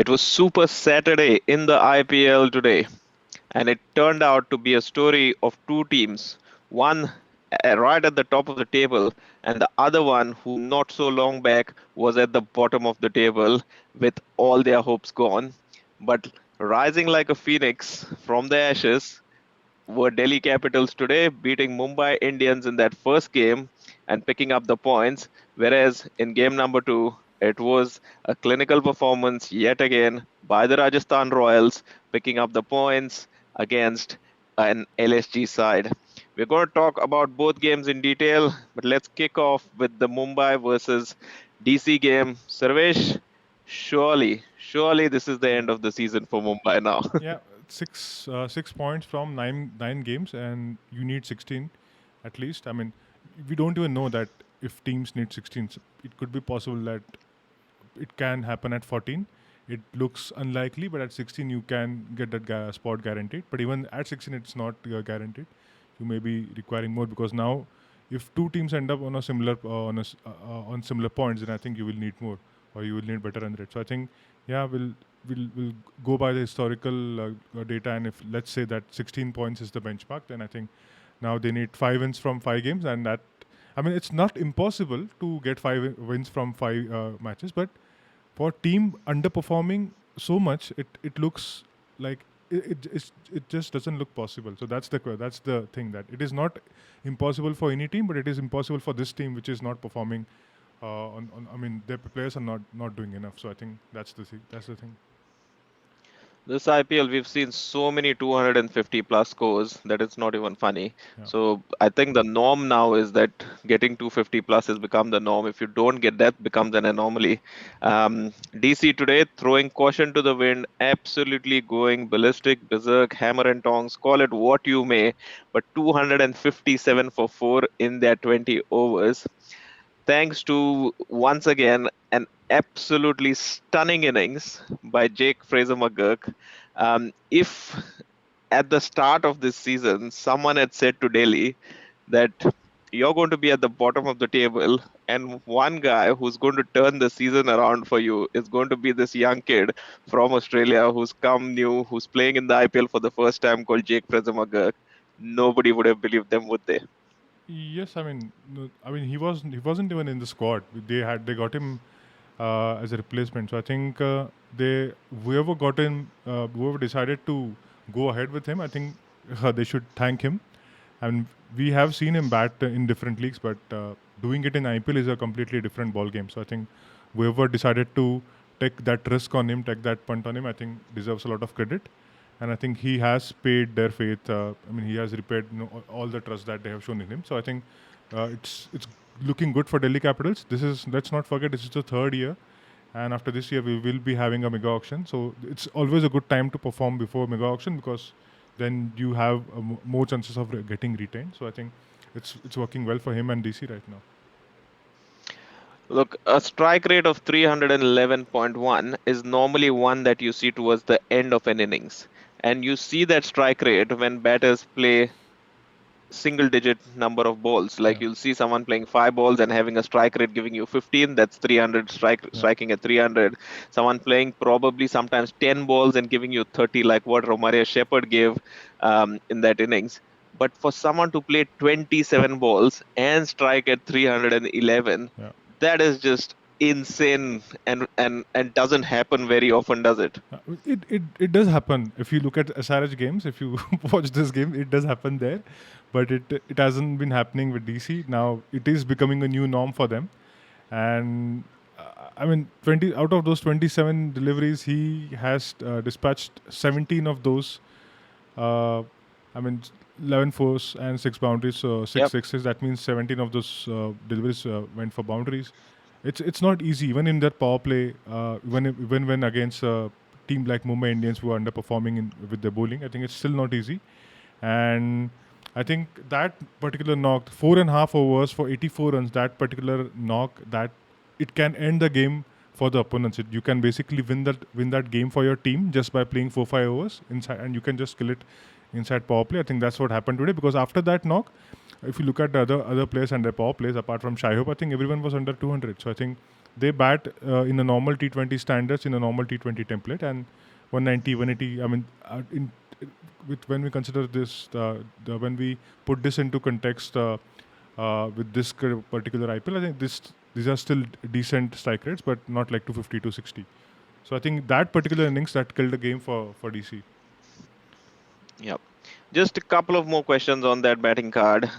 It was Super Saturday in the IPL today, and it turned out to be a story of two teams. One right at the top of the table, and the other one who not so long back was at the bottom of the table with all their hopes gone. But rising like a phoenix from the ashes were Delhi Capitals today, beating Mumbai Indians in that first game and picking up the points. Whereas in game number two, it was a clinical performance yet again by the Rajasthan Royals, picking up the points against an LSG side. We're going to talk about both games in detail, but let's kick off with the Mumbai versus DC game. Sarvesh, surely this is the Yeah, end of the season for Mumbai now. yeah. 6 points from nine games, and you need 16 at least. I mean, we don't even know that if teams need 16. It could be possible that it can happen at 14. It looks unlikely, but at 16 you can get that spot guaranteed. But even at 16, it's not guaranteed. You may be requiring more because now, if two teams end up on a similar on similar points, then I think you will need more, or you will need better run rate. So I think, yeah, we'll go by the historical data, and if let's say that 16 points is the benchmark, then I think now they need 5 wins from 5 games, and that, I mean, it's not impossible to get 5 wins from 5 matches, but for team underperforming so much, it looks like it just doesn't look possible. So that's the thing, that it is not impossible for any team, but it is impossible for this team, which is not performing. I mean, their players are not doing enough. So I think that's the thing. This IPL, we've seen so many 250 plus scores that it's not even funny. Yeah. So I think the norm now is that getting 250 plus has become the norm. If you don't get that, becomes an anomaly. DC today throwing caution to the wind, absolutely going ballistic, berserk, hammer and tongs, call it what you may, but 257 for four in their 20 overs thanks to once again an absolutely stunning innings by Jake Fraser-McGurk. If at the start of this season someone had said to Delhi that you're going to be at the bottom of the table and one guy who's going to turn the season around for you is going to be this young kid from Australia who's come new, who's playing in the IPL for the first time, called Jake Fraser-McGurk, nobody would have believed them, would they? Yes, I mean, no, I mean, he wasn't even in the squad. They got him as a replacement. So I think they whoever got him, whoever decided to go ahead with him, I think they should thank him. And we have seen him bat in different leagues, but doing it in IPL is a completely different ball game. So I think whoever decided to take that risk on him, take that punt on him, I think deserves a lot of credit. And I think he has paid their faith. I mean, he has repaid, all the trust that they have shown in him. So I think it's looking good for Delhi Capitals. This is, let's not forget, this is the third year, and after this year we will be having a mega auction. So it's always a good time to perform before mega auction, because then you have more chances of getting retained. So I think it's working well for him and DC right now. Look, a strike rate of 311.1 is normally one that you see towards the end of an innings. And you see that strike rate when batters play single digit number of balls. Like Yeah, you'll see someone playing 5 balls and having a strike rate giving you 15, that's 300, yeah, striking at 300. Someone playing probably sometimes 10 balls and giving you 30, like what Romaria Shepherd gave in that innings. But for someone to play 27 balls and strike at 311, yeah. that is just insane and doesn't happen very often, does it? It does happen. If you look at SRH games, if you watch this game, it does happen there, but it hasn't been happening with DC. Now it is becoming a new norm for them, and I mean, 20 out of those 27 deliveries, he has dispatched 17 of those. Uh, I mean, 11 fours and 6 boundaries, so six Yep. sixes. That means 17 of those deliveries went for boundaries. It's not easy, even in that power play. When against a team like Mumbai Indians, who are underperforming with their bowling, I think it's still not easy. And I think that particular knock, 4.5 overs for 84 runs, that particular knock, that it can end the game for the opponents. You can basically win that game for your team just by playing 4-5 overs inside, and you can just kill it inside power play. I think that's what happened today, because after that knock, if you look at the other players and their power plays, apart from Shai Hope, I think everyone was under 200. So I think they bat in a normal T20 standards, in a normal T20 template, and 190, 180. I mean, with when we consider this, when we put this into context with this particular IPL, I think these are still decent strike rates, but not like 250, 260. So I think that particular innings that killed the game for DC. Yep. Just a couple of more questions on that batting card.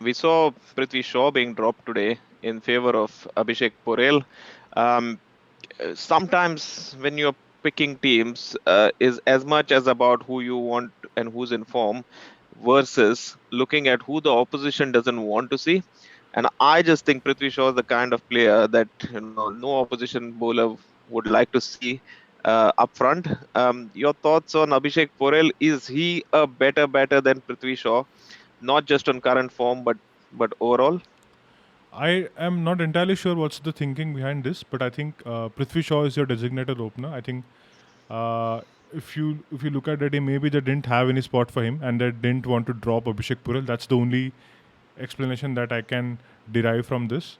We saw Prithvi Shaw being dropped today in favor of Abhishek Porel. Um, Sometimes when you're picking teams, is as much as about who you want and who's in form versus looking at who the opposition doesn't want to see. And I just think Prithvi Shaw is the kind of player that no opposition bowler would like to see up front. Your thoughts on Abhishek Porel? Is he a better batter than Prithvi Shaw, not just on current form, but overall? I am not entirely sure what's the thinking behind this, but I think Prithvi Shaw is your designated opener. I think uh, if you look at it, maybe they didn't have any spot for him, and they didn't want to drop Abhishek Purel. That's the only explanation that I can derive from this.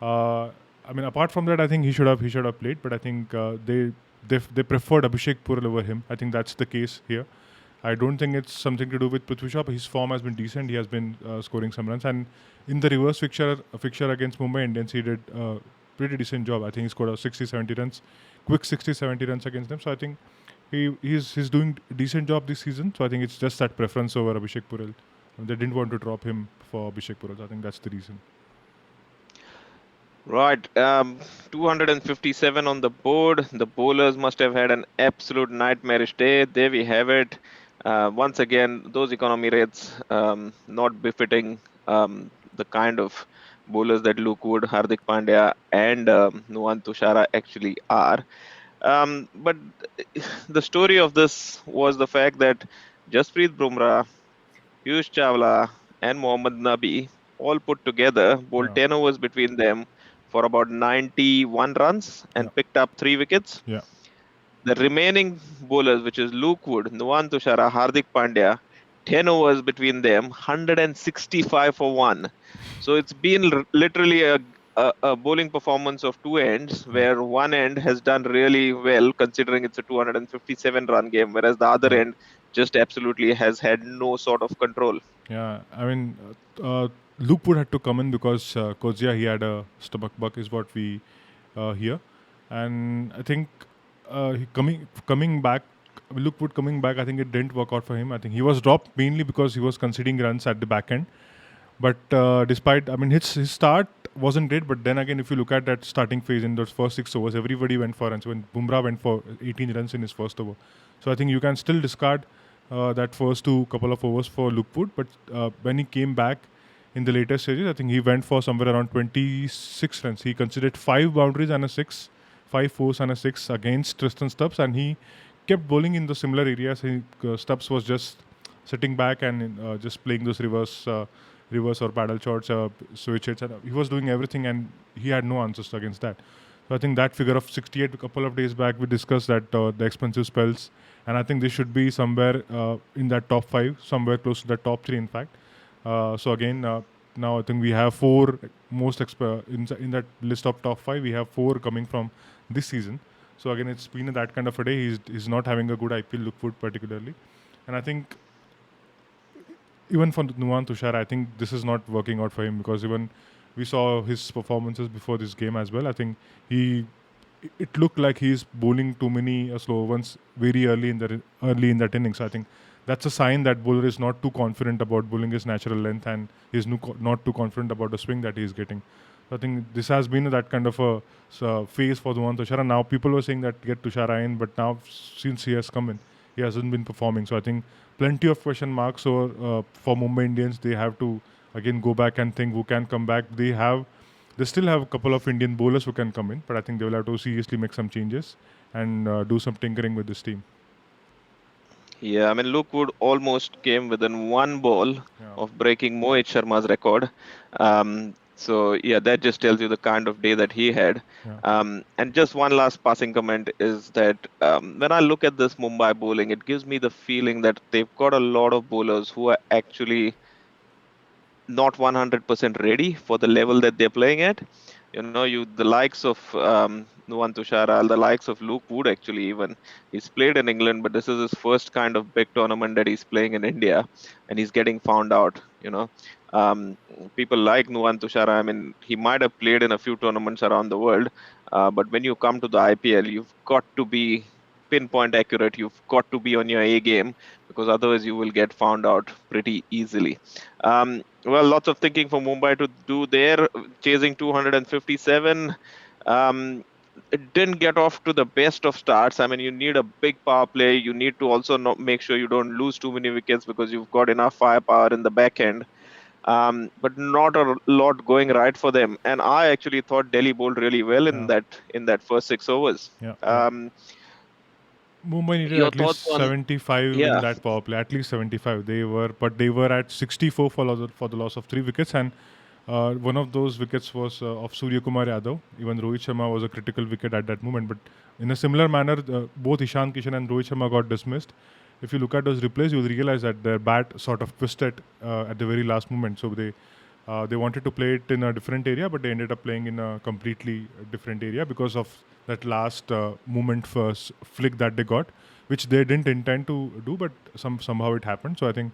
Uh, I mean, apart from that, I think he should have played, but I think they preferred Abhishek Purel over him. I think that's the case here. I don't think it's something to do with Prithvi Shaw. His form has been decent. He has been scoring some runs, and in the reverse fixture against Mumbai Indians, he did a pretty decent job. I think he scored a 60, 70 runs, quick 60, 70 runs against them. So I think he's doing a decent job this season. So I think it's just that preference over Abhishek Purel. They didn't want to drop him for Abhishek Purel. So I think that's the reason. Right, 257 on the board. The bowlers must have had an absolute nightmarish day. There we have it. Once again, those economy rates not befitting the kind of bowlers that Luke Wood, Hardik Pandya, and Nuwan Tushara actually are. But the story of this was the fact that Jasprit Bumrah, Piyush Chawla, and Mohammad Nabi all put together bowled Yeah, 10 overs between them for about 91 runs yeah, and picked up 3 wickets. yeah, The remaining bowlers, which is Luke Wood, Nuwan Tushara, Hardik Pandya, 10 overs between them, 165 for one. So it's been literally a bowling performance of two ends, yeah, where one end has done really well, considering it's a 257 run game, whereas the other yeah. end just absolutely has had no sort of control. Yeah, I mean, Luke Wood had to come in because Kozia he had a stomach bug, is what we hear, and I think coming back, Luke Wood coming back. I think it didn't work out for him. I think he was dropped mainly because he was conceding runs at the back end. But despite, I mean, his start wasn't great. But then again, if you look at that starting phase in those first 6 overs, everybody went for runs. When Bumrah went for 18 runs in his first over, so I think you can still discard that first two couple of overs for Luke Wood. But when he came back in the later stages, I think he went for somewhere around 26 runs. He considered 5 boundaries and a six, 5 fours and a six against Tristan Stubbs, and he kept bowling in the similar areas. Stubbs was just sitting back and just playing those reverse or paddle shots, switch hits. And he was doing everything, and he had no answers against that. So I think that figure of 68 a couple of days back we discussed that the expensive spells, and I think they should be somewhere in that top five, somewhere close to the top three, in fact. So again, now I think we have four in that list of top five. We have four coming from this season. So again, it's been that kind of a day. He's not having a good IPL look good particularly, and I think even for Nuwan Tushar, I think this is not working out for him because even we saw his performances before this game as well. I think he it looked like he's bowling too many slow ones very early in that innings. I think that's a sign that bowler is not too confident about bowling his natural length and he's not too confident about the swing that he's getting. So I think this has been that kind of a phase for Nuwan Tushar. Now people were saying that get Tushara in, but now since he has come in, he hasn't been performing. So I think plenty of question marks. So for Mumbai Indians, they have to again go back and think who can come back. They still have a couple of Indian bowlers who can come in, but I think they will have to seriously make some changes and do some tinkering with this team. Yeah, I mean, Luke Wood almost came within one ball Yeah, of breaking Mohit Sharma's record. So, yeah, that just tells you the kind of day that he had. yeah. And just one last passing comment is that when I look at this Mumbai bowling, it gives me the feeling that they've got a lot of bowlers who are actually not 100% ready for the level that they're playing at. The likes of Nuwan Tushara, the likes of Luke Wood, actually, even he's played in England, but this is his first kind of big tournament that he's playing in India, and he's getting found out. Um, People like Nuwan Tushara. I mean, he might have played in a few tournaments around the world, but when you come to the IPL, you've got to be pinpoint accurate. You've got to be on your A game because otherwise you will get found out pretty easily. Well, lots of thinking for Mumbai to do there, chasing 257. Um, it didn't get off to the best of starts. I mean, you need a big power play. You need to also not make sure you don't lose too many wickets because you've got enough firepower in the back end. But not a lot going right for them. And I actually thought Delhi bowled really well in Yeah, that first 6 overs. yeah, yeah. Um, Mumbai needed your at least thoughts on 75 in yeah. that power play. At least 75. They were at 64 for the loss of 3 wickets, and one of those wickets was of Surya Kumar Yadav. Even Rohit Sharma was a critical wicket at that moment. But in a similar manner, both Ishan Kishan and Rohit Sharma got dismissed. If you look at those replays, you will realize that their bat sort of twisted at the very last moment. So they wanted to play it in a different area, but they ended up playing in a completely different area because of that last moment first flick that they got, which they didn't intend to do, but somehow it happened. So I think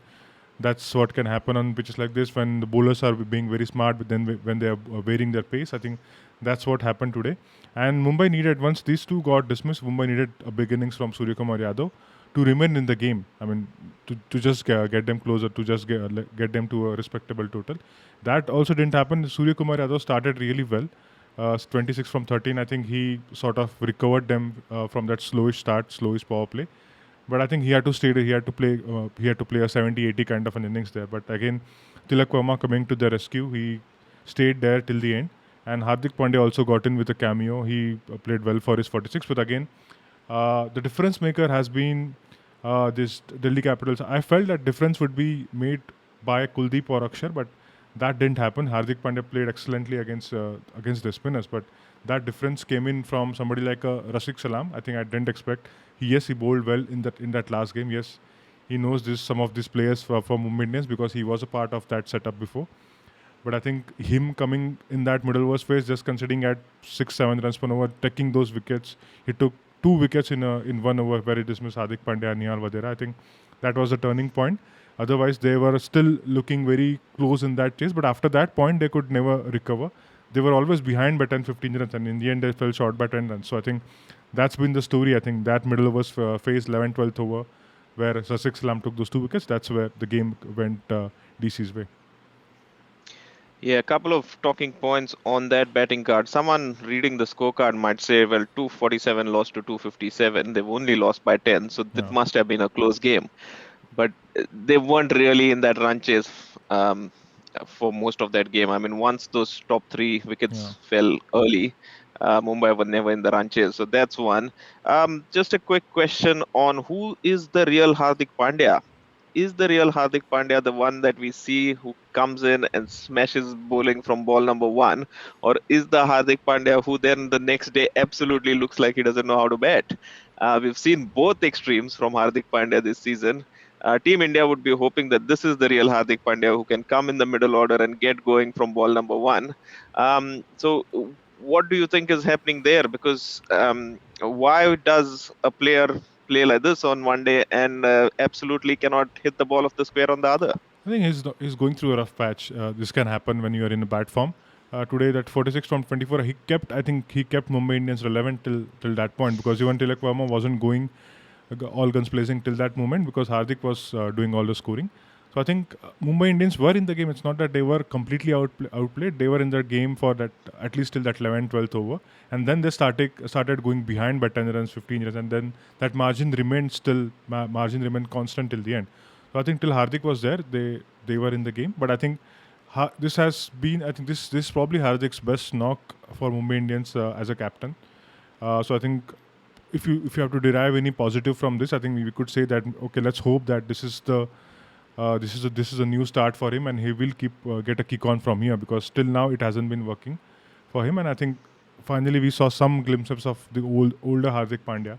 that's what can happen on pitches like this when the bowlers are being very smart, but then when they are varying their pace. I think that's what happened today. And Mumbai needed, once these two got dismissed, Mumbai needed a big innings from Surya Kumar Yadav to remain in the game. I mean, to just get them closer, to just get them to a respectable total. That also didn't happen. Surya Kumar Yadav started really well. 26 from 13. I think he sort of recovered them from that slowish start, slowish power play. But I think he had to stay there. He had to play a 70-80 kind of an innings there. But again, Tilak Verma coming to the rescue. He stayed there till the end. And Hardik Pandya also got in with a cameo. He played well for his 46. But again, the difference maker has been this Delhi Capitals. I felt that difference would be made by Kuldeep or Akshar, but that didn't happen. Hardik Pandya played excellently against the spinners, but that difference came in from somebody like Rashik Salam. I think I didn't expect. Yes, he bowled well in that last game. Yes, he knows some of these players for Mumbai Indians because he was a part of that setup before. But I think him coming in that middle overs phase, just considering at 6-7 runs per over, taking those wickets, he took 2 wickets in 1 over where he dismissed Hardik Pandya and Nihal Vadera. I think that was the turning point. Otherwise, they were still looking very close in that chase. But after that point, they could never recover. They were always behind by 10, 15 runs, and in the end, they fell short by 10 runs. So I think that's been the story. I think that middle overs phase, 11th, 12th over, where Sasik Salam took those 2 wickets, that's where the game went DC's way. Yeah, a couple of talking points on that betting card. Someone reading the scorecard might say, well, 247 lost to 257. They've only lost by 10, so that Yeah. must have been a close game. But they weren't really in that run chase for most of that game. I mean, once those top three Yeah. wickets fell early, Mumbai were never in the run chase. So that's one. Just a quick question on who is the real Hardik Pandya? Is the real Hardik Pandya the one that we see who comes in and smashes bowling from ball number one? Or is the Hardik Pandya who then the next day absolutely looks like he doesn't know how to bat? We've seen both extremes from Hardik Pandya this season. Team India would be hoping that this is the real Hardik Pandya who can come in the middle order and get going from ball number one. So, what do you think is happening there? Because why does a player play like this on one day and absolutely cannot hit the ball off the square on the other? I think he's going through a rough patch. This can happen when you are in a bad form. Today, that 46 from 24, I think he kept Mumbai Indians relevant till that point because even Tilak Verma wasn't going all guns blazing till that moment because Hardik was doing all the scoring. So I think Mumbai Indians were in the game. It's not that they were completely outplayed. They were in the game for that at least till that 11th, 12th over, and then they started going behind by 10 runs, 15 runs, and then that margin remained constant till the end. So I think till Hardik was there, they were in the game. But I think this has been. I think this is probably Hardik's best knock for Mumbai Indians as a captain. So I think if you have to derive any positive from this, I think we could say that okay, let's hope that this is a new start for him, and he will get a kick on from here because till now it hasn't been working for him. And I think finally we saw some glimpses of the older Hardik Pandya.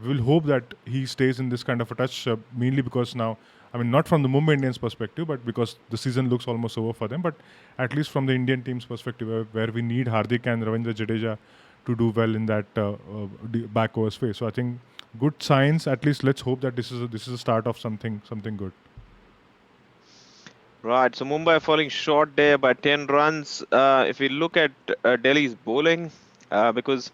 We will hope that he stays in this kind of a touch, mainly because now I mean, not from the Mumbai Indians perspective, but because the season looks almost over for them. But at least from the Indian team's perspective, where we need Hardik and Ravindra Jadeja to do well in that back overs phase. So I think good signs. At least let's hope that this is a start of something good. Right, so Mumbai falling short there by 10 runs. If we look at Delhi's bowling, because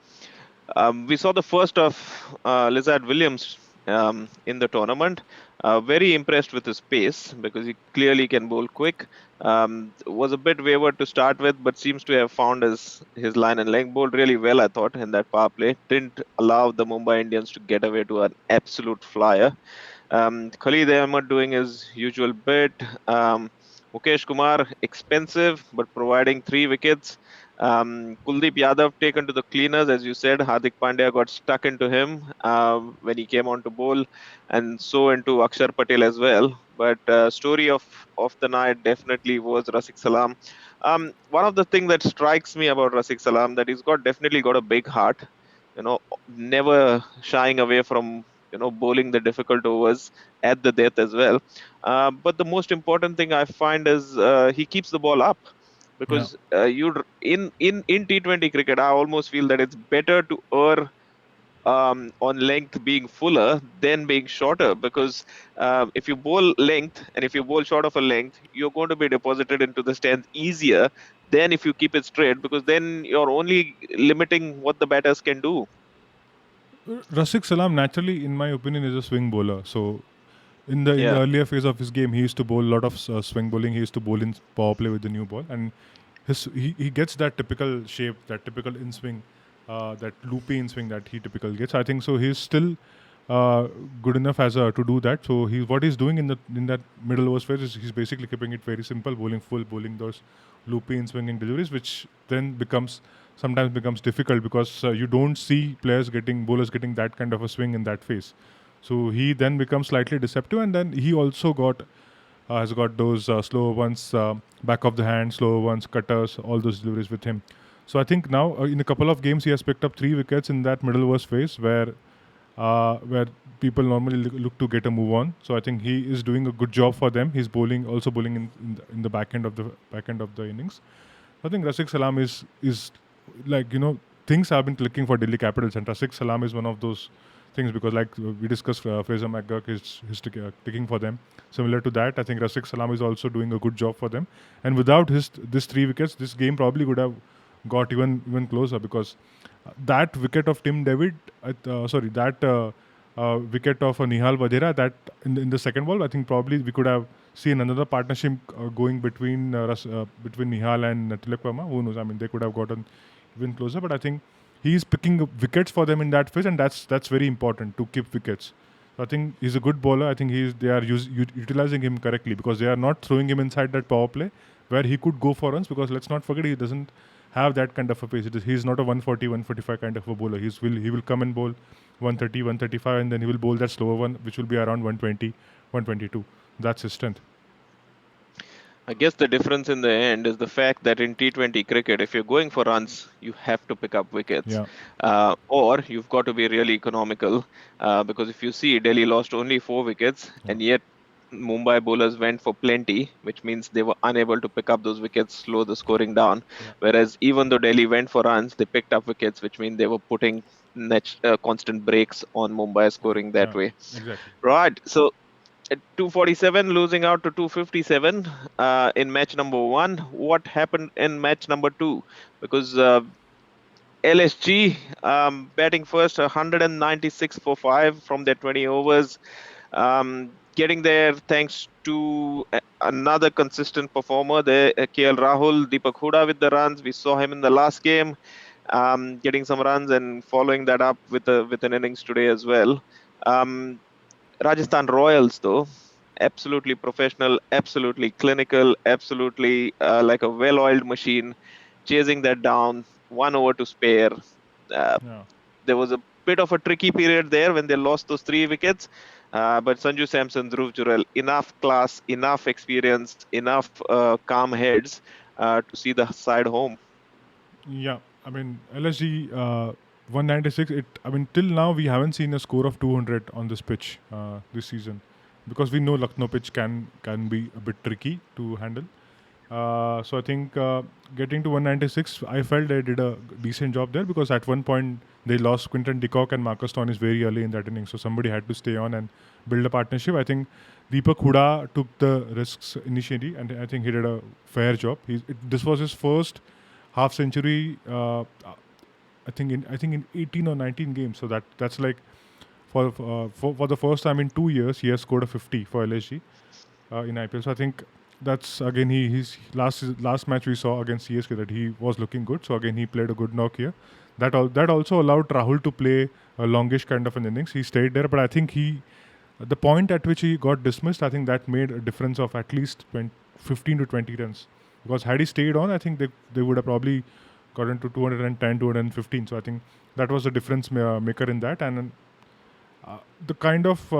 we saw the first of Lizard Williams in the tournament. Very impressed with his pace because he clearly can bowl quick. Was a bit wayward to start with, but seems to have found his line and length. Bowled really well, I thought, in that power play. Didn't allow the Mumbai Indians to get away to an absolute flyer. Khalid Ahmed doing his usual bit. Mukesh Kumar, expensive, but providing 3 wickets. Kuldeep Yadav taken to the cleaners, as you said. Hardik Pandya got stuck into him when he came on to bowl, and so into Akshar Patel as well. But story of the night definitely was Razik Salam. One of the things that strikes me about Razik Salam that he's got definitely got a big heart. Never shying away from bowling the difficult overs at the death as well. But the most important thing I find is he keeps the ball up Yeah. because you in T20 cricket, I almost feel that it's better to err on length being fuller than being shorter because if you bowl length and if you bowl short of a length, you're going to be deposited into the stands easier than if you keep it straight because then you're only limiting what the batters can do. Rasik Salam naturally, in my opinion, is a swing bowler. So in the Yeah. earlier phase of his game, he used to bowl a lot of swing bowling. He used to bowl in power play with the new ball, and he gets that typical shape, that typical in swing, that loopy in swing that he typically gets. I think so. He's still good enough as to do that. So what he's doing in that middle overs phase is he's basically keeping it very simple, bowling full, bowling those loopy in swinging deliveries, which then sometimes becomes difficult because you don't see bowlers getting that kind of a swing in that phase. So he then becomes slightly deceptive, and then he also has got those slower ones, back of the hand, slower ones, cutters, all those deliveries with him. So I think now in a couple of games he has picked up 3 wickets in that middle overs phase where people normally look to get a move on. So I think he is doing a good job for them. He's bowling in the back end of the innings. I think Razik Salam is like things have been clicking for Delhi Capitals, and Razik Salam is one of those things because like we discussed, Fraser-McGurk is ticking for them. Similar to that, I think Razik Salam is also doing a good job for them. And without his this 3 wickets, this game probably would have got even closer because that wicket of Tim David, sorry, that wicket of Nihal Vadera, that in the second ball, I think probably we could have seen another partnership going between Nihal and Tilak Verma. Who knows? I mean, they could have gotten even closer, but I think he's picking up wickets for them in that phase, and that's very important to keep wickets. So I think he's a good bowler. I think they are utilizing him correctly because they are not throwing him inside that power play where he could go for runs because let's not forget he doesn't have that kind of a pace. He's not a 140, 145 kind of a bowler. He will come and bowl 130, 135, and then he will bowl that slower one, which will be around 120, 122. That's his strength. I guess the difference in the end is the fact that in T20 cricket, if you're going for runs, you have to pick up wickets, Yeah, or you've got to be really economical. Because if you see, Delhi lost only 4 wickets, yeah, and yet Mumbai bowlers went for plenty, which means they were unable to pick up those wickets, slow the scoring down. yeah, Whereas even though Delhi went for runs, they picked up wickets, which means they were putting constant breaks on Mumbai scoring that yeah, way. exactly. Right. So at 247, losing out to 257 in match number one. What happened in match number two? Because LSG batting first, 196 for 5 from their 20 overs. Getting there thanks to another consistent performer there, KL Rahul, Deepak Huda with the runs. We saw him in the last game, getting some runs and following that up with an innings today as well. Um, Rajasthan Royals, though, absolutely professional, absolutely clinical, absolutely like a well oiled machine, chasing that down, 1 over to spare. Uh, Yeah. there was a bit of a tricky period there when they lost those 3 wickets. But Sanju Samson, Dhruv Jurel, enough class, enough experience, enough calm heads to see the side home. Yeah, I mean LSG 196. I mean till now we haven't seen a score of 200 on this pitch this season. because we know Lucknow pitch can be a bit tricky to handle. So I think getting to 196, I felt they did a decent job there, because at one point they lost Quinton de Kock and Marcus Stoinis very early in that inning. So somebody had to stay on and build a partnership. I think Deepak Huda took the risks initially, and I think he did a fair job. This was his first half century. I think in 18 or 19 games. So that's like for the first time in 2 years he has scored a 50 for LSG in IPL. So I think that's again his last match we saw against CSK that he was looking good. So again he played a good knock here. That also allowed Rahul to play a longish kind of an innings. He stayed there, but I think the point at which he got dismissed, I think that made a difference of at least 20, 15 to 20 runs. Because had he stayed on, I think they would have probably gotten to 210, 215. So I think that was the difference maker in that. And the kind of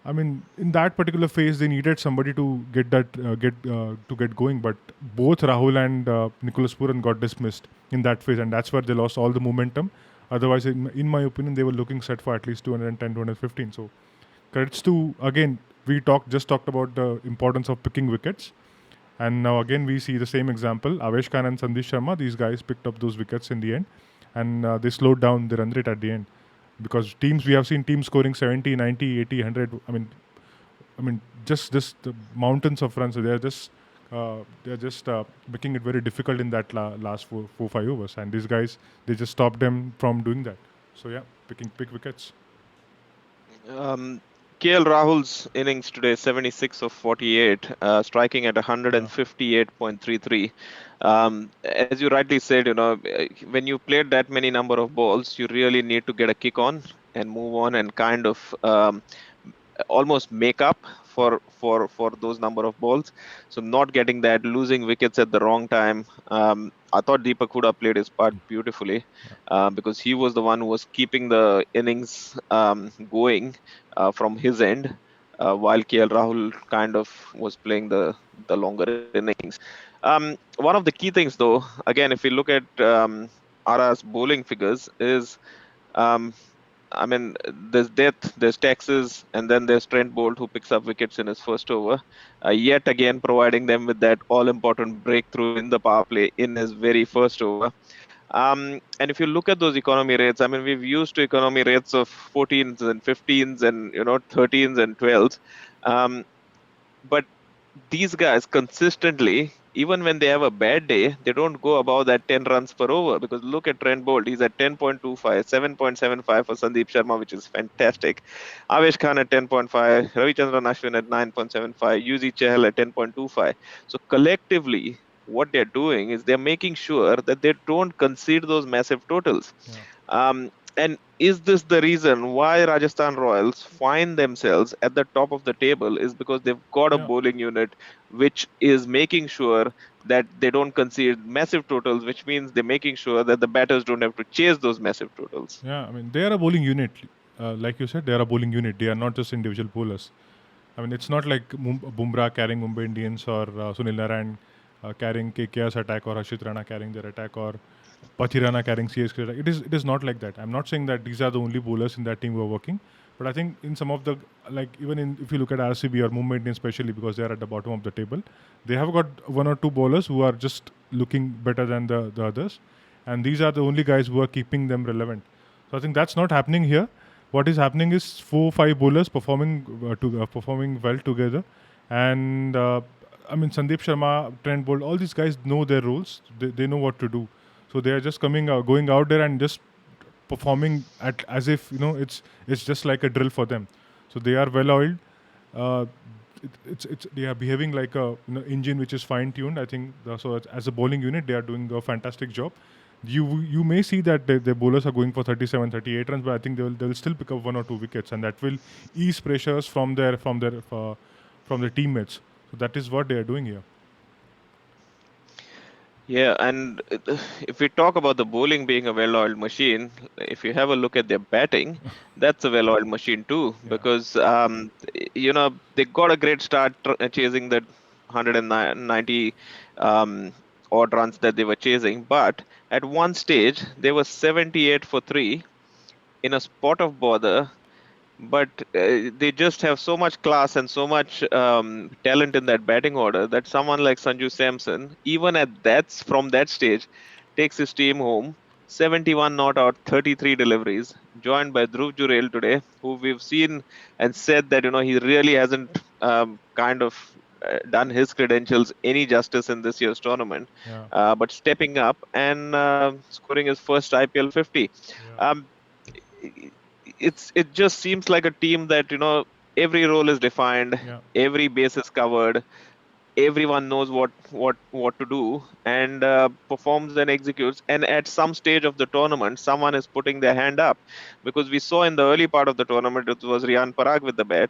I mean, in that particular phase, they needed somebody to get going. But both Rahul and Nicholas Puran got dismissed in that phase, and that's where they lost all the momentum. Otherwise, in my opinion, they were looking set for at least 210, 215. So credits to, again, we talked about the importance of picking wickets, and now again we see the same example. Avesh Khan and Sandeep Sharma, these guys picked up those wickets in the end, and they slowed down the run rate at the end, because we have seen teams scoring 70, 90, 80, 100. I mean, just the mountains of runs. So they're just making it very difficult in that last 4 5 overs, and these guys, they just stopped them from doing that. So yeah, pick wickets. Um, KL Rahul's innings today, 76 of 48, striking at Yeah, 158.33. As you rightly said, when you played that many number of balls, you really need to get a kick on and move on and kind of almost make up for those number of balls. So not getting that, losing wickets at the wrong time. I thought Deepak Huda played his part beautifully, because he was the one who was keeping the innings going from his end, while KL Rahul kind of was playing the longer innings. One of the key things, though, again, if we look at Ara's bowling figures, is um, I mean, there's Death, there's Texas, and then there's Trent Bolt, who picks up wickets in his first over, yet again providing them with that all-important breakthrough in the power play in his very first over. And if you look at those economy rates, I mean, we've used to economy rates of 14s and 15s and 13s and 12s. Um, but these guys consistently, even when they have a bad day, they don't go above that 10 runs per over. Because look at Trent Bolt, he's at 10.25, 7.75 for Sandeep Sharma, which is fantastic. Avesh Khan at 10.5, Ravichandran Ashwin at 9.75, Yuzi Chahal at 10.25. So collectively, what they're doing is they're making sure that they don't concede those massive totals. yeah, And is this the reason why Rajasthan Royals find themselves at the top of the table? Is because they've got a yeah. bowling unit which is making sure that they don't concede massive totals, which means they're making sure that the batters don't have to chase those massive totals. Yeah, I mean, they are a bowling unit. Like you said, they are a bowling unit. They are not just individual bowlers. I mean, it's not like Bumrah carrying Mumbai Indians, or Sunil Narayan carrying KKR's attack, or Harshit Rana carrying their attack, or Pathirana carrying CSK attack. It is not like that. I'm not saying that these are the only bowlers in that team who are working, but I think in some of the, like, even in, if you look at RCB or Mumbai Indians especially, because they are at the bottom of the table, they have got one or two bowlers who are just looking better than the others, and these are the only guys who are keeping them relevant. So I think that's not happening here. What is happening is 4 5 bowlers performing well together, and I mean, Sandeep Sharma, Trent Bolt, all these guys know their roles. They know what to do. So they are just going out there and just performing at as if it's just like a drill for them. So they are well oiled. Uh, it's they are behaving like a engine which is fine tuned. I think so. As a bowling unit, they are doing a fantastic job. You may see that the bowlers are going for 37, 38 runs, but I think they will still pick up 1 or 2 wickets, and that will ease pressures from their teammates. So that is what they are doing here. Yeah, and if we talk about the bowling being a well-oiled machine, if you have a look at their batting, that's a well-oiled machine too, Yeah, because they got a great start chasing that 190 um, odd runs that they were chasing, but at one stage they were 78 for 3 in a spot of bother, but they just have so much class and so much talent in that batting order that someone like Sanju Samson, even at from that stage, takes his team home. 71 not out, 33 deliveries, joined by Dhruv Jurel today, who we've seen and said that he really hasn't kind of done his credentials any justice in this year's tournament, Yeah, but stepping up and scoring his first IPL 50. yeah, Um, it just seems like a team that every role is defined, yeah, every base is covered, everyone knows what to do, and performs and executes. And at some stage of the tournament, someone is putting their hand up, because we saw in the early part of the tournament it was Riyan Parag with the bat.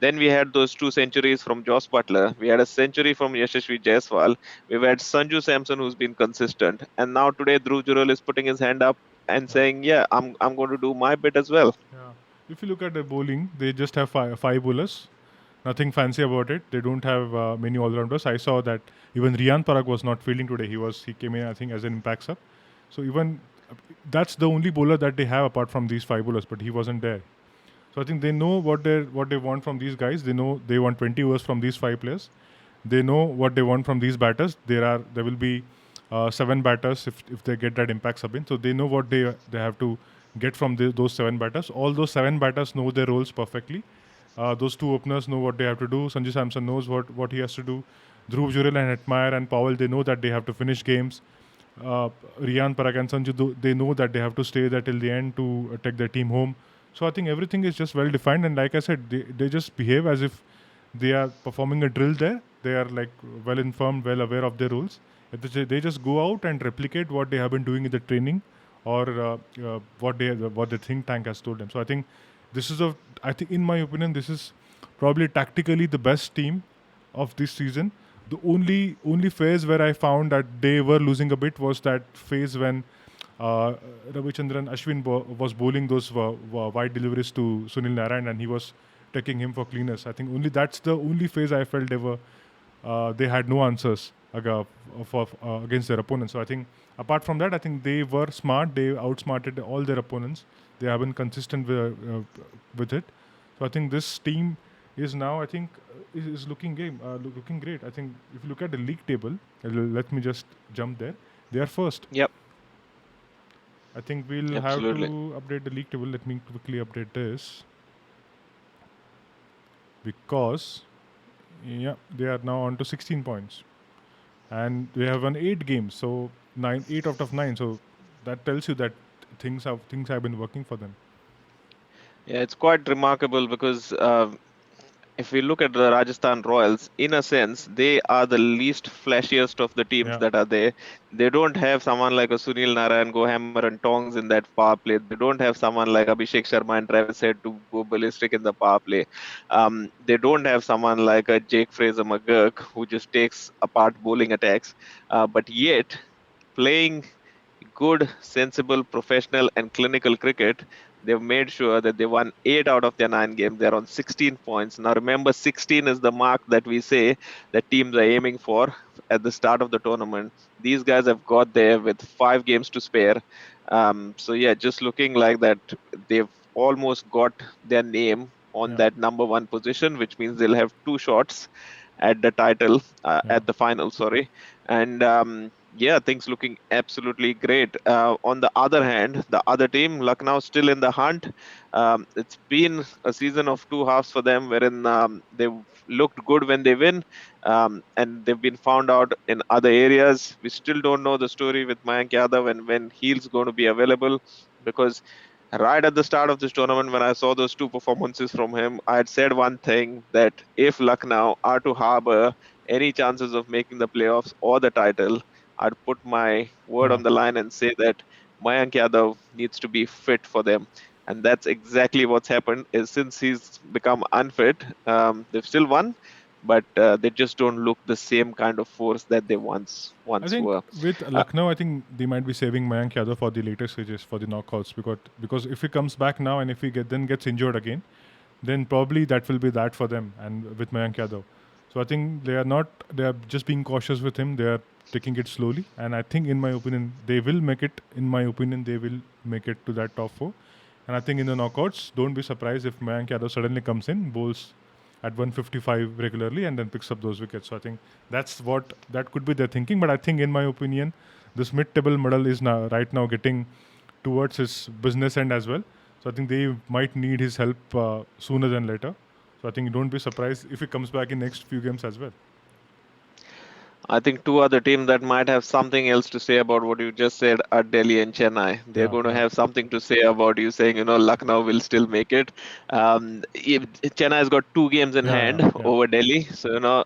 Then we had those two centuries from Joss Butler. We had a century from Yashasvi Jaiswal. We've had Sanju Samson, who's been consistent, and now today Dhruv Jural is putting his hand up and yeah. saying, "Yeah, I'm going to do my bit as well." Yeah. If you look at the bowling, they just have five bowlers. Nothing fancy about it. They don't have many all-rounders. I saw that even Riyan Parag was not fielding today. He came in, I think, as an impact sub. So even that's the only bowler that they have apart from these five bowlers. But he wasn't there. So I think they know what they want from these guys. They know they want 20 overs from these five players. They know what they want from these batters. There will be seven batters if they get that impact sub in. So they know what they have to get from those seven batters. All those seven batters know their roles perfectly. Those two openers know what they have to do. Sanjay Samson knows what he has to do. Dhruv Jurel and Hetmeyer and Powell, they know that they have to finish games. uh, Riyan Parag and Sanju, they know that they have to stay there till the end to take their team home. So I think everything is just well defined. And like I said, they just behave as if they are performing a drill there. They are like well informed, well aware of their rules. They just go out and replicate what they have been doing in the training, or what the think tank has told them. So I think this is a I think in my opinion this is probably tactically the best team of this season. The only phase where I found that they were losing a bit was that phase when uh, Ravichandran Ashwin was bowling those wide deliveries to Sunil Narayan, and he was taking him for cleaners. I think only that's the only phase I felt they had no answers against their opponents. So I think apart from that, I think they were smart. They outsmarted all their opponents. They have been consistent with it. So I think this team is now, I think, is looking great. I think if you look at the league table, let me just jump there. They are first. Yep, I think we'll have to absolutely. update the league table. Let me quickly update this because yeah, they are now on to 16 points, and they have won 8 games. So 8 out of 9. So that tells you that things have been working for them. Yeah, it's quite remarkable because if we look at the Rajasthan Royals, in a sense, they are the least flashiest of the teams Yeah, that are there. They don't have someone like a Sunil Narayan go hammer and tongs in that power play. They don't have someone like Abhishek Sharma and Travis Head to go ballistic in the power play. They don't have someone like a Jake Fraser-McGurk who just takes apart bowling attacks. But yet, playing good, sensible, professional, and clinical cricket, they've made sure that they won 8 out of their 9 games. They're on 16 points. Now, remember, 16 is the mark that we say that teams are aiming for at the start of the tournament. These guys have got there with 5 games to spare. So, yeah, just looking like that, they've almost got their name on yeah, that number one position, which means they'll have two shots at the title, yeah, at the final, sorry. And yeah, things looking absolutely great. On the other hand, the other team, Lucknow, still in the hunt. It's been a season of two halves for them, wherein they've looked good when they win, and they've been found out in other areas. We still don't know the story with Mayank Yadav and when he's going to be available, because right at the start of this tournament, when I saw those two performances from him, I had said one thing, that if Lucknow are to harbor any chances of making the playoffs or the title, I'd put my word yeah. on the line and say that Mayank Yadav needs to be fit for them. And that's exactly what's happened. Is since he's become unfit, they've still won, but they just don't look the same kind of force that they I once think were. with Uh, Lucknow, I think they might be saving Mayank Yadav for the later stages for the knockouts because if he comes back now and if he gets injured again, then probably that will be that for them and with Mayank Yadav. So I think they are just being cautious with him. They are taking it slowly, and I think in my opinion they will make it. In my opinion, they will make it to that top four. And I think in the knockouts, don't be surprised if Mayank Yadav suddenly comes in, bowls at 155 regularly, and then picks up those wickets. So I think that could be their thinking. But I think, in my opinion, this mid-table medal is now right now getting towards his business end as well. So I think they might need his help sooner than later. So I think don't be surprised if he comes back in next few games as well. I think two other teams that might have something else to say about what you just said are Delhi and Chennai. They're Yeah, going to yeah, have something to say about you saying, Lucknow will still make it. Chennai has got 2 games in yeah, yeah, hand yeah. over Delhi, so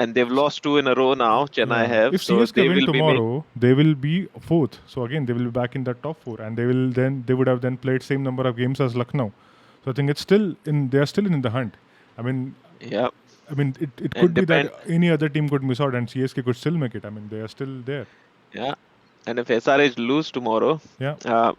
and they've lost two in a row now. Chennai Yeah, have, if so CSK they win will be tomorrow, they will be fourth. So again, they will be back in the top four, and they would have then played same number of games as Lucknow. So I think it's still in. They are still in the hunt. I mean, yeah, it and could be that depend. any other team could miss out, and CSK could still make it. I mean, they are still there. Yeah, and if SRH lose tomorrow, Yeah, their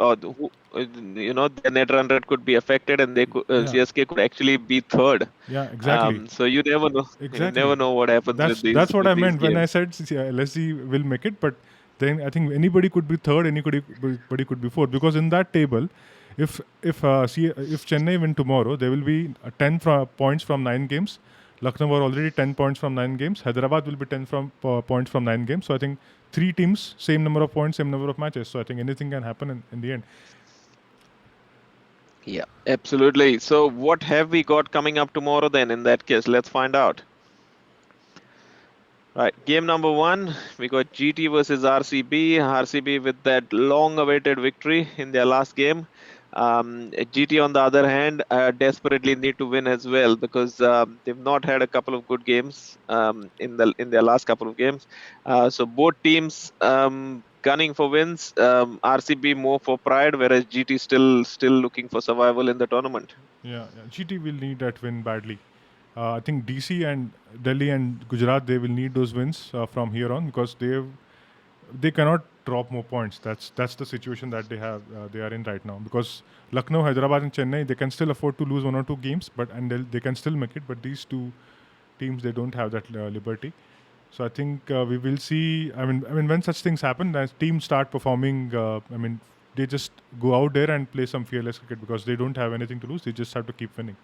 net run rate could be affected, and yeah, CSK could actually be third. yeah. Exactly. So you never know. You never Exactly. know what happens with That's these what I with these meant when I games. said LSG will make it. But then I think anybody could be third, anybody could be fourth, because in that table, if Chennai win tomorrow, there will be 10 points from 9 games. Lucknow are already 10 points from 9 games. Hyderabad will be 10 points from 9 games. So I think three teams, same number of points, same number of matches. So I think anything can happen in the end. Yeah, absolutely. So what have we got coming up tomorrow then? In that case, let's find out. Right, game number one, we got GT versus RCB. RCB with that long-awaited victory in their last game. GT, on the other hand, desperately need to win as well because they've not had a couple of good games in their last couple of games. So both teams gunning for wins. RCB more for pride, whereas GT still looking for survival in the tournament. Yeah, yeah. GT will need that win badly. I think DC and Delhi and Gujarat, they will need those wins from here on, because they cannot drop more points. That's the situation that they are in right now, because Lucknow, Hyderabad, and Chennai, they can still afford to lose 1 or 2 games, and they can still make it. But these two teams, they don't have that liberty. So I think we will see. I mean, when such things happen, as teams start performing, they just go out there and play some fearless cricket, because they don't have anything to lose. They just have to keep winning.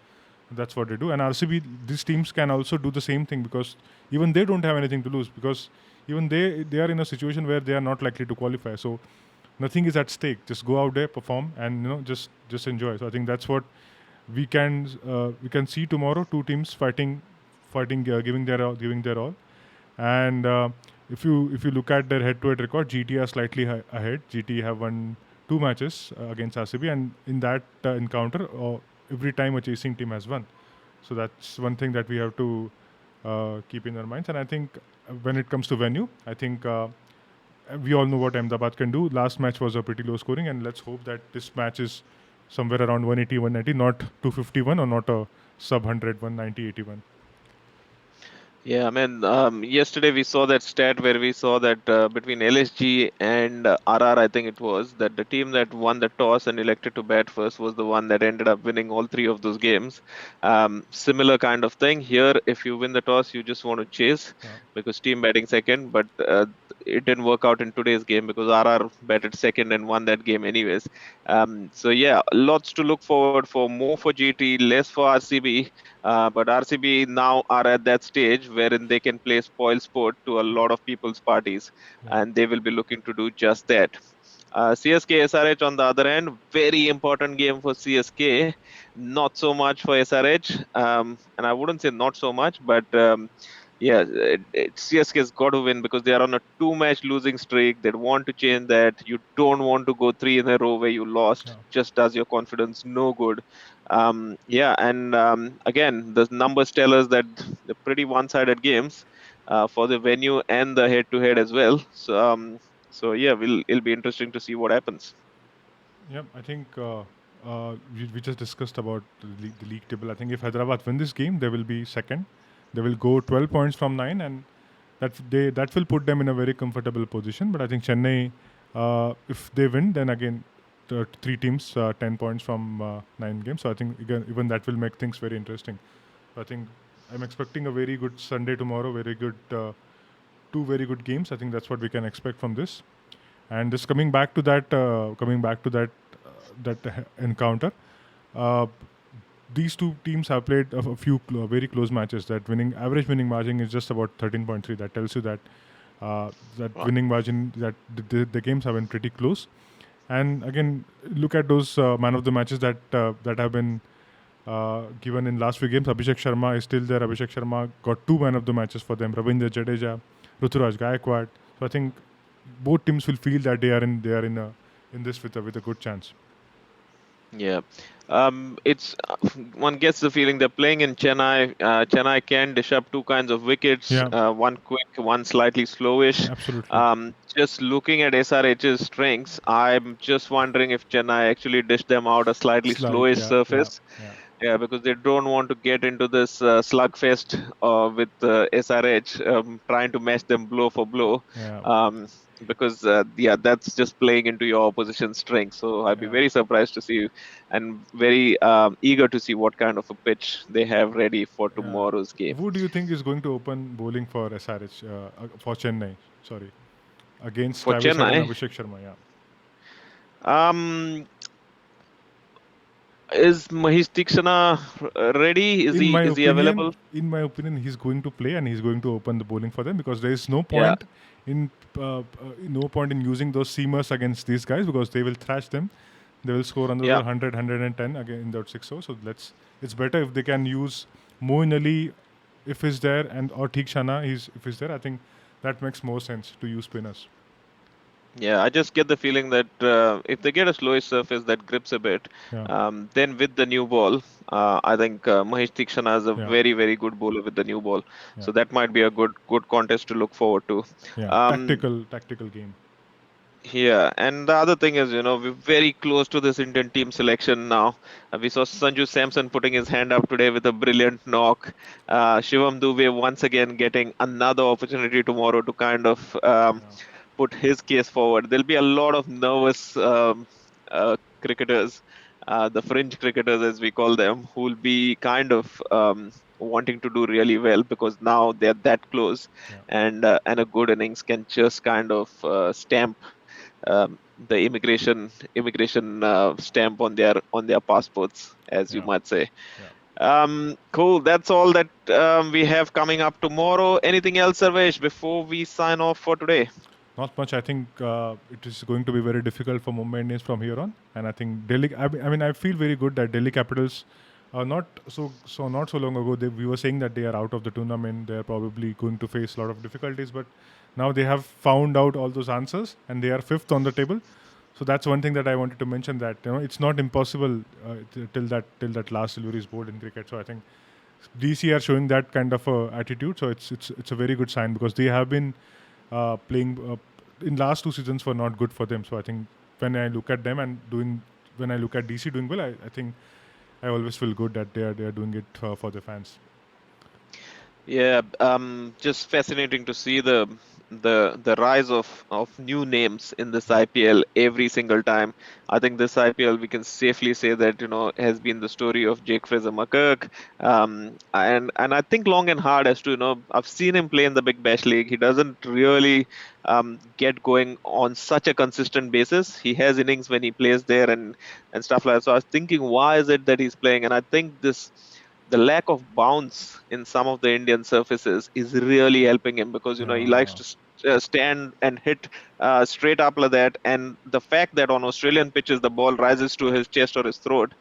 That's what they do. And RCB, these teams can also do the same thing, because even they don't have anything to lose, because even they are in a situation where they are not likely to qualify. So nothing is at stake. Just go out there, perform, and just enjoy. So I think that's what we can see tomorrow. Two teams fighting, giving their all. And if you look at their head-to-head record, GT are slightly ahead. GT have won 2 matches against RCB, and in that encounter, every time a chasing team has won. So that's one thing that we have to keep in our minds. And I think when it comes to venue, I think we all know what Ahmedabad can do. Last match was a pretty low scoring, and let's hope that this match is somewhere around 180, 190, not 251, or not a sub 100, 190, 81. Yeah, I mean, yesterday we saw that stat where we saw that between LSG and RR, I think it was, that the team that won the toss and elected to bat first was the one that ended up winning all three of those games. Similar kind of thing here. If you win the toss, you just want to chase Yeah. because team batting second, but it didn't work out in today's game because RR batted second and won that game anyways. So yeah, lots to look forward for. More for GT, less for RCB. But RCB now are at that stage wherein they can play spoil sport to a lot of people's parties, Yeah. and they will be looking to do just that. CSK SRH on the other hand, very important game for CSK, not so much for SRH. And I wouldn't say not so much, but yeah, CSK has got to win because they are on a 2 match losing streak. They want to change that. You don't want to go three in a row where you lost. Yeah. Just does your confidence no good. Yeah, and again, the numbers tell us that they're pretty one-sided games for the venue and the head-to-head as well. So yeah, it'll be interesting to see what happens. Yep, I think we just discussed about the league table. I think if Hyderabad win this game, they will be second. They will go 12 points from 9, and that will put them in a very comfortable position. But I think Chennai, if they win, then again, three teams, 10 points from 9 games. So I think again, even that will make things very interesting. So I think I'm expecting a very good Sunday tomorrow. Very good, two very good games. I think that's what we can expect from this. And just coming back to that encounter. Uh, these two teams have played a few very close matches. That average winning margin is just about 13.3. That tells you that that Right. winning margin, that the games have been pretty close. And again, look at those man of the matches that have been given in last few games. Abhishek Sharma is still there. Abhishek Sharma got two man of the matches for them. Ravindra Jadeja, Ruturaj Gaikwad. So I think both teams will feel that they are in this with a good chance. Yeah. It's one gets the feeling they're playing in Chennai. Chennai can dish up two kinds of wickets, Yeah, one quick, one slightly slowish. absolutely. Just looking at SRH's strengths, I'm just wondering if Chennai actually dished them out a slightly Slight, slowish yeah, yeah, surface. yeah, Yeah, because they don't want to get into this slugfest with SRH, trying to match them blow for blow. yeah, Um, because yeah, that's just playing into your opposition's strength. So I'd be yeah, very surprised to see and very eager to see what kind of a pitch they have ready for yeah. tomorrow's game. Who do you think is going to open bowling for SRH, for Chennai? Sorry, against For Travis Head and Chennai, Abhishek Sharma. Yeah. um, is Mahish Tikshana ready? in my Is he opinion, available? in my opinion, he's going to play and he's going to open the bowling for them, because there is Yeah, in no point in using those seamers against these guys, because they will thrash them. They will score another yeah. 100, 110 again in that 6 So it's better if they can use Moin Ali if he's there, and or Theekshana if he's there. I think that makes more sense to use spinners. Yeah, I just get the feeling that if they get a slowish surface that grips a bit, Yeah, then with the new ball, I think Mahesh Tikshana is a yeah, very, very good bowler with the new ball. yeah, So that might be a good contest to look forward to. yeah. Um, Tactical game. yeah, and the other thing is, we're very close to this Indian team selection now. We saw Sanju Samson putting his hand up today with a brilliant knock. Shivam Dube once again getting another opportunity tomorrow to kind of Yeah, put his case forward. There'll be a lot of nervous cricketers, the fringe cricketers as we call them, who will be kind of wanting to do really well because now they're that close, yeah, and a good innings can just kind of stamp the immigration stamp on their passports, as you yeah, might say. yeah. Cool. That's all that we have coming up tomorrow. Anything else, Sarvesh, before we sign off for today? Not much. I think it is going to be very difficult for Mumbai Indians from here on, and I think Delhi. I mean, I feel very good that Delhi Capitals, not so long ago, we were saying that they are out of the tournament. They are probably going to face a lot of difficulties, but now they have found out all those answers, and they are fifth on the table. So that's one thing that I wanted to mention, that it's not impossible till that last silver is bowled in cricket. So I think DC are showing that kind of attitude. So it's a very good sign, because they have been playing in last two seasons were not good for them. So I think when I look at them when I look at DC doing well, I think I always feel good that they are doing it for the fans. Yeah, just fascinating to see the rise of new names in this Yeah, IPL every single time. I think this IPL we can safely say that has been the story of Jake Fraser-McGurk, and I think long and hard as to I've seen him play in the Big Bash League. He doesn't really get going on such a consistent basis. He has innings when he plays there and stuff like that. So I was thinking, why is it that he's playing? And I think the lack of bounce in some of the Indian surfaces is really helping him because he likes yeah, to stand and hit straight up like that, and the fact that on Australian pitches the ball rises to his chest or his throat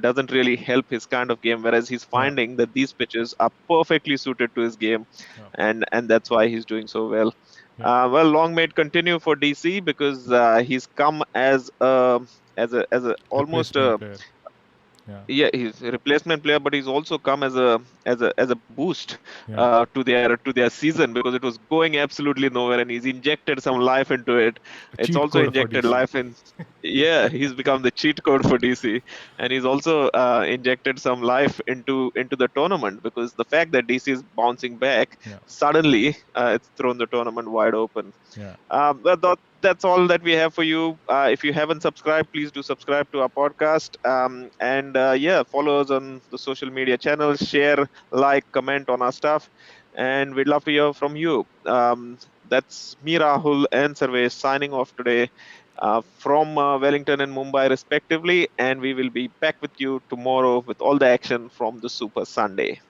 doesn't really help his kind of game. Whereas he's yeah, finding that these pitches are perfectly suited to his game, yeah, and that's why he's doing so well. yeah. Well, long may it continue for DC because he's come as a almost Replacement a player. Yeah, yeah, he's a replacement player, but he's also come as a boost yeah. to their season because it was going absolutely nowhere, and he's injected some life into it. A It's cheat also code for injected DC. life in. Yeah, he's become the cheat code for DC, and he's also injected some life into the tournament because the fact that DC is bouncing back Yeah, suddenly, it's thrown the tournament wide open. yeah. That's all that we have for you. If you haven't subscribed, please do subscribe to our podcast. And yeah, follow us on the social media channels, share, like, comment on our stuff. And we'd love to hear from you. That's me, Rahul, and Sarvesh signing off today. from Wellington and Mumbai, respectively. And we will be back with you tomorrow with all the action from the Super Sunday.